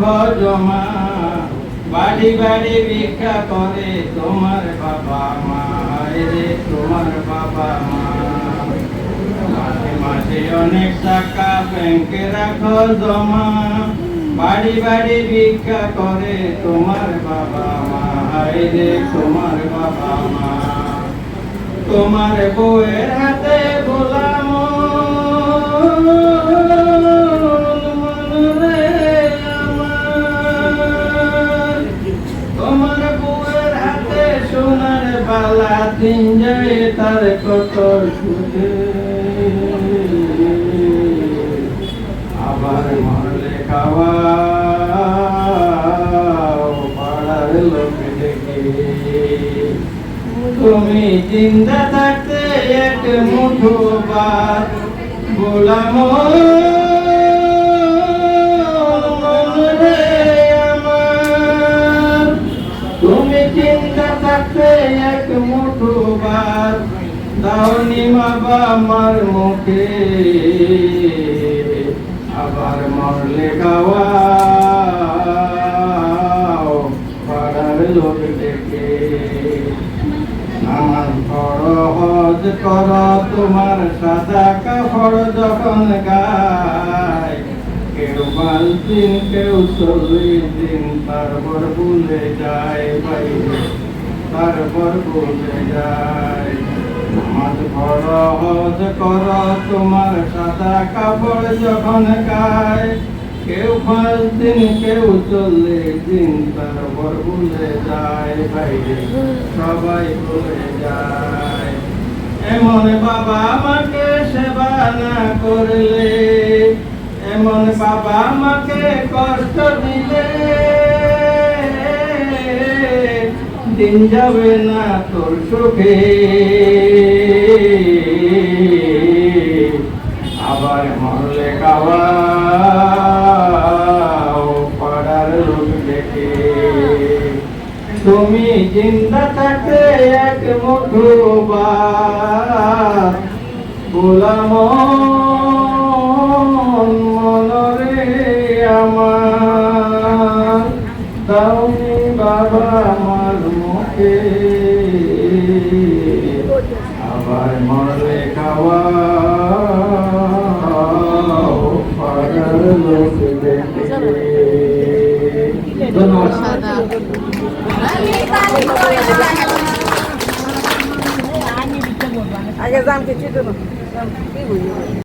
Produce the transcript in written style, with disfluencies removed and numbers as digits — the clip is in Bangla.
রাখো জমা, বাড়ি বাড়ি ভিক্ষা করে তোমার বাবা মা রে, তোমার বাবা মা। মাঝে মাঝে অনেক টাকা ব্যাংকে রাখো জমা, বাড়ি বাড়ি ভিক্ষা করে তোমার বাবা মা রে, তোমার বাবা মা। তোমার বউয়ের হাতে গোলাম রে আমার, তোমার বউয়ের হাতে সোনার বালা, দিন যায় তার কত সুখে। আবার মরলে খাওয়া পাড়ার লোক দেখে, তুমি জিন্দা থাকতে এক মুঠো ভাত গোলাম রে আমার, তুমি জিন্দা থাকতে এক মুঠো ভাত দাওনি মা আমার মুখে। আবার মরলে খাওয়া পাড়ার লোক দেখে। নামাজ পড়ো হজ করো তোমার সাদা কাপড় যখন গায়, কেউ 5 দিন কেউ 40 দিন, তারপর ভুলে যায় বাইরে, তারপর ভুলে যায়। নামাজ পড়ো হজ করো তোমার সাদা কাপড় যখন গায়, কেউ 5 দিন কেউ 40 দিন, তারপর ভুলে যায় বাইরে, সবাই ভুলে যায়। এমন বাবা আমাকে সেবা না করলে, এমন বাবা আমাকে কষ্ট দিলে, দিন যাবে না তোর সুখে। আবার মরলে খাওয়া পাড়ার লোক দেখে। তুমি জিন্দা থাকতে এক মুঠো ভাত গোলাম মনরে আমার, দাওনি বাবা আমার মুখে। আবার মরলে খাওয়া পাড়ার লোক দেখে। ধন্যবাদ। আগে যাম কিছু